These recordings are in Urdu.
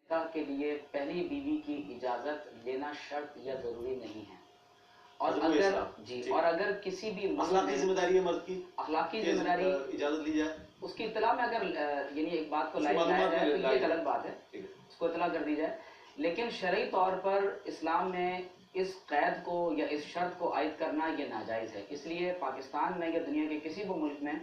نکاح کے لیے پہلی بیوی کی اجازت لینا شرط یا ضروری نہیں ہے، اور اگر کسی بھی اخلاقی ذمہ داری ہے مرد کی، اخلاقی ذمہ داری اجازت لی جائے، اس کی اطلاع میں اگر یعنی ایک بات کو لایا جائے تو یہ ایک الگ بات ہے، اس کو اطلاع کر دی جائے، لیکن شرعی طور پر اسلام میں اس قید کو یا اس شرط کو عائد کرنا یہ ناجائز ہے۔ اس لیے پاکستان میں یا دنیا کے کسی بھی ملک میں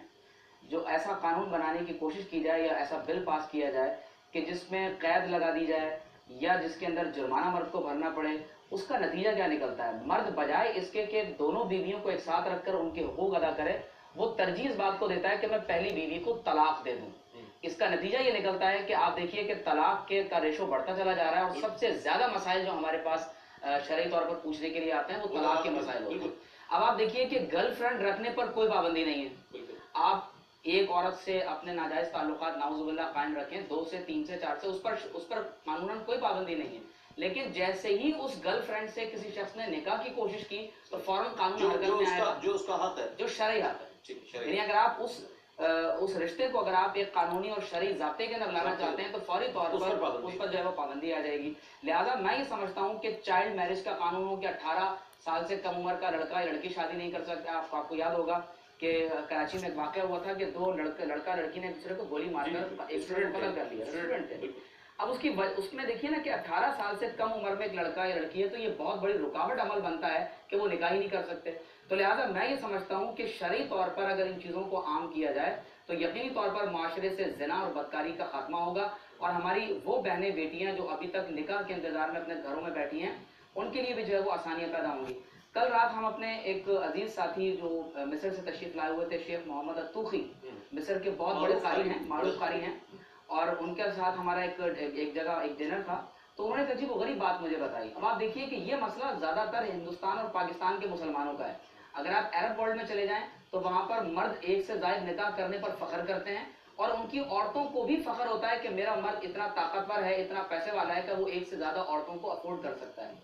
جو ایسا قانون بنانے کی کوشش کی جائے یا ایسا بل پاس کیا جائے کہ جس میں قید لگا دی جائے یا جس کے اندر جرمانہ مرد کو بھرنا پڑے، اس کا نتیجہ کیا نکلتا ہے؟ مرد بجائے اس کے کہ دونوں بیویوں کو ایک ساتھ رکھ کر ان کے حقوق ادا کرے، وہ ترجیح اس بات کو دیتا ہے کہ میں پہلی بیوی کو طلاق دے دوں۔ اس کا نتیجہ یہ نکلتا ہے کہ آپ دیکھیے کہ طلاق کا ریشو بڑھتا چلا جا رہا ہے، اور سب سے زیادہ مسائل جو ہمارے پاس شرعی طور پر پوچھنے کے لیے آتے ہیں وہ طلاق کے مسائل ہوتے ہیں۔ اب آپ دیکھیے کہ گرل فرینڈ رکھنے پر کوئی پابندی نہیں ہے، آپ ایک عورت سے اپنے ناجائز تعلقات نعوذ باللہ قائم رکھیں، 2 سے 3 سے 4 سے، اس پر قانوناً کوئی پابندی نہیں ہے، لیکن جیسے ہی اس گرل فرینڈ سے کسی شخص نے نکاح کی کوشش کی تو فوراً قانون حرکت میں آئے گا، جو اس کا حق ہے، جو شرعی حق ہے۔ یعنی اگر آپ اس رشتے کو اگر آپ ایک قانونی اور شرعی ضابطے کے اندر لانا چاہتے ہیں تو فوری طور پر اس پر جو ہے وہ پابندی آ جائے گی۔ لہٰذا میں یہ سمجھتا ہوں کہ چائلڈ میرج کا قانون ہو کہ 18 سال سے کم عمر کا لڑکا یا لڑکی شادی نہیں کر سکتا۔ آپ کو یاد ہوگا کہ کراچی میں ایک واقعہ ہوا تھا کہ 2 لڑکا لڑکی نے ایک دوسرے کو گولی مار کر ایک اسٹوڈنٹ قتل کر لیا، اسٹوڈنٹ تھے۔ اب اس میں دیکھیے نا کہ 18 سال سے کم عمر میں ایک لڑکا یا لڑکی ہے تو یہ بہت بڑی رکاوٹ عمل بنتا ہے کہ وہ نکاح ہی نہیں کر سکتے۔ تو لہٰذا میں یہ سمجھتا ہوں کہ شرعی طور پر اگر ان چیزوں کو عام کیا جائے تو یقینی طور پر معاشرے سے زنا اور بدکاری کا خاتمہ ہوگا، اور ہماری وہ بہنیں بیٹیاں جو ابھی تک نکاح کے انتظار میں اپنے گھروں میں بیٹھی ہیں ان کے لیے بھی جو ہے وہ آسانیاں پیدا ہوں گی۔ کل رات ہم اپنے ایک عزیز ساتھی جو مصر سے تشریف لائے ہوئے تھے، شیخ محمد الطوخی، مصر کے بہت بڑے قاری ہیں، معروف قاری ہیں، اور ان کے ساتھ ہمارا ایک جگہ ایک ڈنر تھا، تو انہوں نے عجیب و غریب بات مجھے بتائی۔ اب آپ دیکھیے کہ یہ مسئلہ زیادہ تر ہندوستان اور پاکستان کے مسلمانوں کا ہے۔ اگر آپ عرب ورلڈ میں چلے جائیں تو وہاں پر مرد ایک سے زائد نکاح کرنے پر فخر کرتے ہیں، اور ان کی عورتوں کو بھی فخر ہوتا ہے کہ میرا مرد اتنا طاقتور ہے، اتنا پیسے والا ہے کہ وہ ایک سے زیادہ عورتوں کو افورڈ کر سکتا ہے۔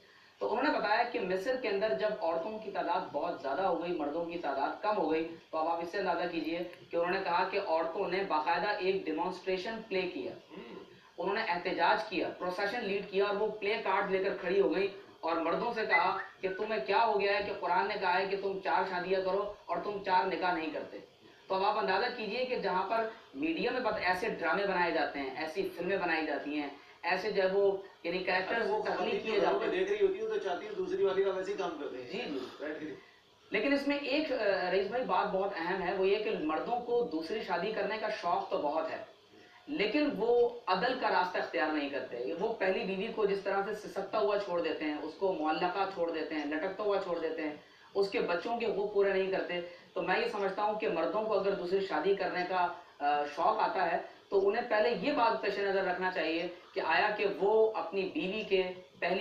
تو انہوں نے بتایا کہ مصر کے اندر جب عورتوں کی تعداد بہت زیادہ ہو گئی، مردوں کی تعداد کم ہو گئی، تو اب آپ اس سے اندازہ کیجئے کہ انہوں نے کہا کہ عورتوں نے باقاعدہ ایک ڈیمانسٹریشن پلے کیا، انہوں نے احتجاج کیا، پروسیشن لیڈ کیا، اور وہ پلے کارڈ لے کر کھڑی ہو گئی اور مردوں سے کہا کہ تمہیں کیا ہو گیا ہے کہ قرآن نے کہا ہے کہ تم 4 شادیاں کرو اور تم 4 نکاح نہیں کرتے۔ تو اب آپ اندازہ کیجئے کہ جہاں پر میڈیا میں ایسے ڈرامے بنائے جاتے ہیں، ایسی فلمیں بنائی جاتی ہیں، ایسے جب وہ یعنی کریکٹر تخلیق کیے جاتے ہیں، دیکھ رہی ہوتی ہے تو چاہتی ہے دوسری والی کا ویسے ہی کام کرتے ہیں۔ جی۔ لیکن اس میں ایک رئیس بھائی بات بہت اہم ہے، وہ یہ کہ مردوں کو دوسری شادی کرنے کا شوق تو بہت ہے، لیکن وہ عدل کا راستہ اختیار نہیں کرتے۔ وہ پہلی بیوی کو جس طرح سے سسکتا ہوا چھوڑ دیتے ہیں، اس کو معلقہ چھوڑ دیتے ہیں، لٹکتا ہوا چھوڑ دیتے ہیں، اس کے بچوں کے حقوق پورے نہیں کرتے۔ تو میں یہ سمجھتا ہوں کہ مردوں کو اگر دوسری شادی کرنے کا شوق آتا ہے تو انہیں پہلے یہ بات پیش نظر رکھنا چاہیے کہ آیا کہ وہ اپنی بیوی کے پہلی